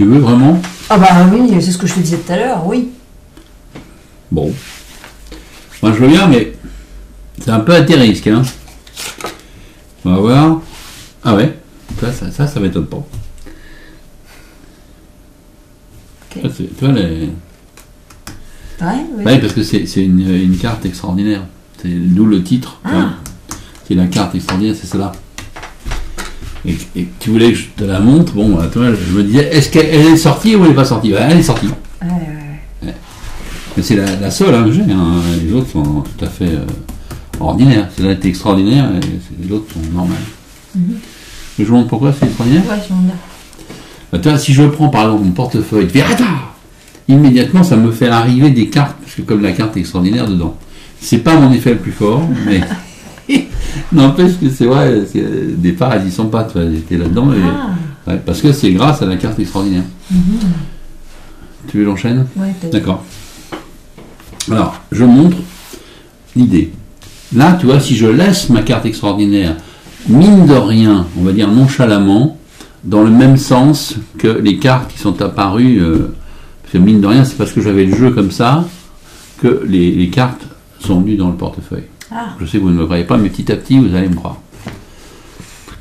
Tu veux vraiment? Ah bah oui, c'est ce que je te disais tout à l'heure, oui. Bon. Moi, je veux bien, mais c'est un peu à tes risques, hein. On va voir. Ah ouais, ça m'étonne pas. Okay. Tu vois, les... Oui. Ouais, parce que c'est une carte extraordinaire. C'est d'où le titre. C'est la carte extraordinaire, c'est celle-là. Et tu voulais que je te la montre. Bon, bah, toi, je me disais, est-ce qu'elle est sortie ou elle n'est pas sortie? Elle est sortie. Ouais. Mais c'est la seule que j'ai. Hein. Les autres sont tout à fait ordinaires. Celle-là était extraordinaire et les autres sont normales. Je vous montre pourquoi c'est extraordinaire. Ouais, je m'en dis. Bah, toi, si je prends par exemple mon portefeuille, tu fais attends, immédiatement ça me fait arriver des cartes, parce que comme la carte est extraordinaire dedans. C'est pas mon effet le plus fort, mais n'empêche que c'est vrai, des paradis sans pattes, j'étais là-dedans, ouais, parce que c'est grâce à la carte extraordinaire. Tu veux l'enchaîne? Ouais, peut-être. D'accord. Alors, je montre l'idée. Là, tu vois, si je laisse ma carte extraordinaire, mine de rien, on va dire nonchalamment, dans le même sens que les cartes qui sont apparues, parce que mine de rien, c'est parce que j'avais le jeu comme ça, que les cartes sont venues dans le portefeuille. Je sais que vous ne me croyez pas, mais petit à petit, vous allez me croire.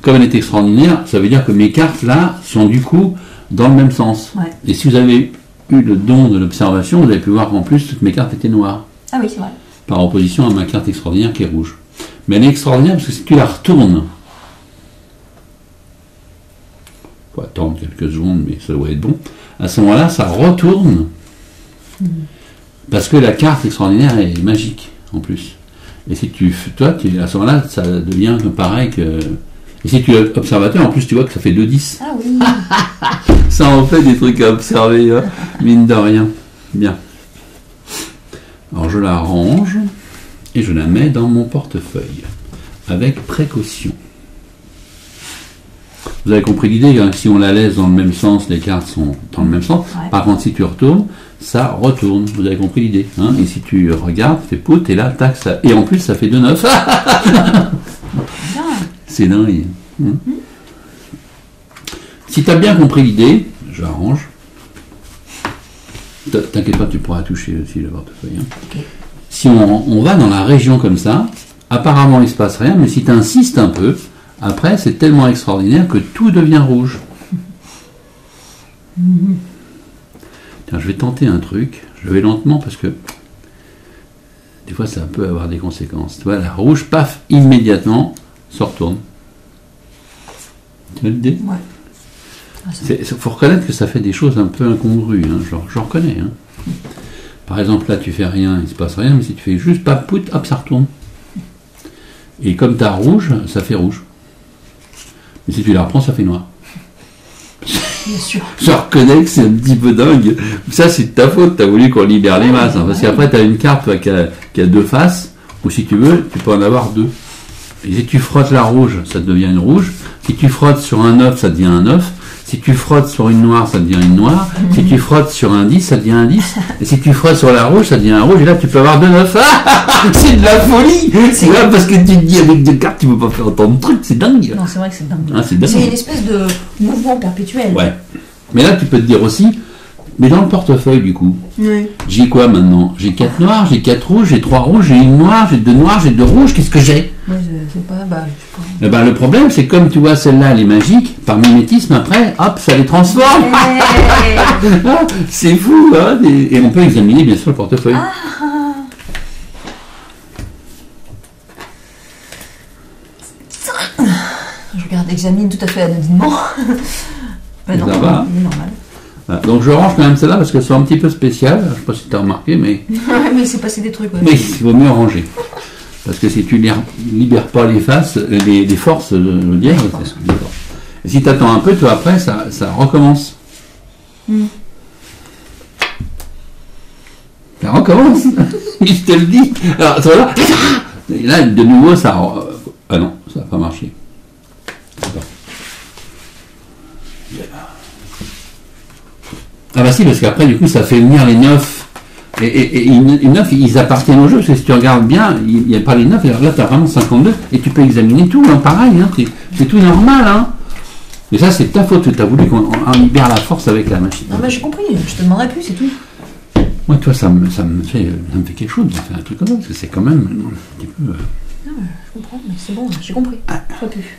Comme elle est extraordinaire, ça veut dire que mes cartes, là, sont du coup dans le même sens. Ouais. Et si vous avez eu le don de l'observation, vous avez pu voir qu'en plus, toutes mes cartes étaient noires. Ah oui, c'est vrai. Par opposition à ma carte extraordinaire qui est rouge. Mais elle est extraordinaire parce que si tu la retournes, il faut attendre quelques secondes, mais ça doit être bon. À ce moment-là, ça retourne parce que la carte extraordinaire est magique en plus. Et si à ce moment-là, ça devient pareil que. Et si tu es observateur, en plus, tu vois que ça fait 2-10. Ah oui. Ça en fait des trucs à observer, hein, mine de rien. Bien. Alors je la range et je la mets dans mon portefeuille avec précaution. Vous avez compris l'idée, hein, si on la laisse dans le même sens, les cartes sont dans le même sens. Ouais. Par contre, si tu retournes, ça retourne. Vous avez compris l'idée. Hein, et si tu regardes, tu fais pout, et là, tac, ça. Et en plus, ça fait 2-9. C'est dingue. Si tu as bien compris l'idée, je la range. T'inquiète pas, tu pourras toucher aussi le portefeuille. Hein. Okay. Si on va dans la région comme ça, apparemment il ne se passe rien, mais si tu insistes un peu, après c'est tellement extraordinaire que tout devient rouge. Tiens, je vais tenter un truc, je vais lentement parce que des fois ça peut avoir des conséquences. Tu vois, la rouge, paf, immédiatement, se retourne. Tu as l'idée? Ouais. Il faut reconnaître que ça fait des choses un peu incongrues, hein, je reconnais. Hein. Par exemple, là, tu fais rien, il ne se passe rien, mais si tu fais juste papout, hop, ça retourne. Et comme tu as rouge, ça fait rouge. Mais si tu la reprends, ça fait noir. Bien sûr. Je reconnais que c'est un petit peu dingue. Ça, c'est de ta faute, tu as voulu qu'on libère les masses. Hein, parce qu'après, tu as une carte toi, qui a deux faces, ou si tu veux, tu peux en avoir deux. Et si tu frottes la rouge, ça devient une rouge. Si tu frottes sur un 9, ça devient un 9. Si tu frottes sur une noire, ça devient une noire. Si tu frottes sur un 10, ça devient un 10. Et si tu frottes sur la rouge, ça devient un rouge. Et là, tu peux avoir deux 9. Ah, c'est de la folie. C'est là parce que tu te dis avec deux cartes, tu ne peux pas faire autant de trucs. C'est dingue. Non, c'est vrai que c'est dingue. Ah, c'est dingue. C'est une espèce de mouvement perpétuel. Ouais. Mais là, tu peux te dire aussi, mais dans le portefeuille, du coup, j'ai quoi maintenant? J'ai 4 noirs, j'ai 4 rouges, j'ai 3 rouges, j'ai une noire, j'ai 2 noirs, j'ai 2 rouges. Qu'est-ce que j'ai? Moi, je sais pas. Je sais pas. Eh ben, le problème, c'est que comme tu vois, celle-là, elle est magique, par mimétisme, après, hop, ça les transforme. C'est fou, hein. Et on peut examiner, bien sûr, le portefeuille. Je regarde, examine tout à fait anonymement. Ben non, Ça va. c'est normal. Voilà. Donc je range quand même celle-là parce qu'elles sont un petit peu spéciales. Je ne sais pas si tu as remarqué, mais Mais il s'est passé des trucs. Ouais. mais il vaut mieux ranger. Parce que si tu ne libères pas les faces, les forces, je veux dire, et si tu attends un peu, toi après, ça recommence. Ça recommence. Je te le dis. Alors voilà. Et là, de nouveau, ça. Ah non, ça n'a pas marché. Ah bah si, parce qu'après, du coup, ça fait venir les 9. Et les 9, ils appartiennent au jeu, parce que si tu regardes bien, il n'y a pas les 9, et alors là, tu as vraiment 52, et tu peux examiner tout, hein, pareil, hein, c'est tout normal. Hein. Mais ça, c'est ta faute, tu as voulu qu'on libère la force avec la machine. Non, mais j'ai compris, je te demanderai plus, c'est tout. Moi, toi, ça me fait quelque chose, ça me fait un truc comme ça, parce que c'est quand même un petit peu... Non, je comprends, mais c'est bon, j'ai compris. Pas plus.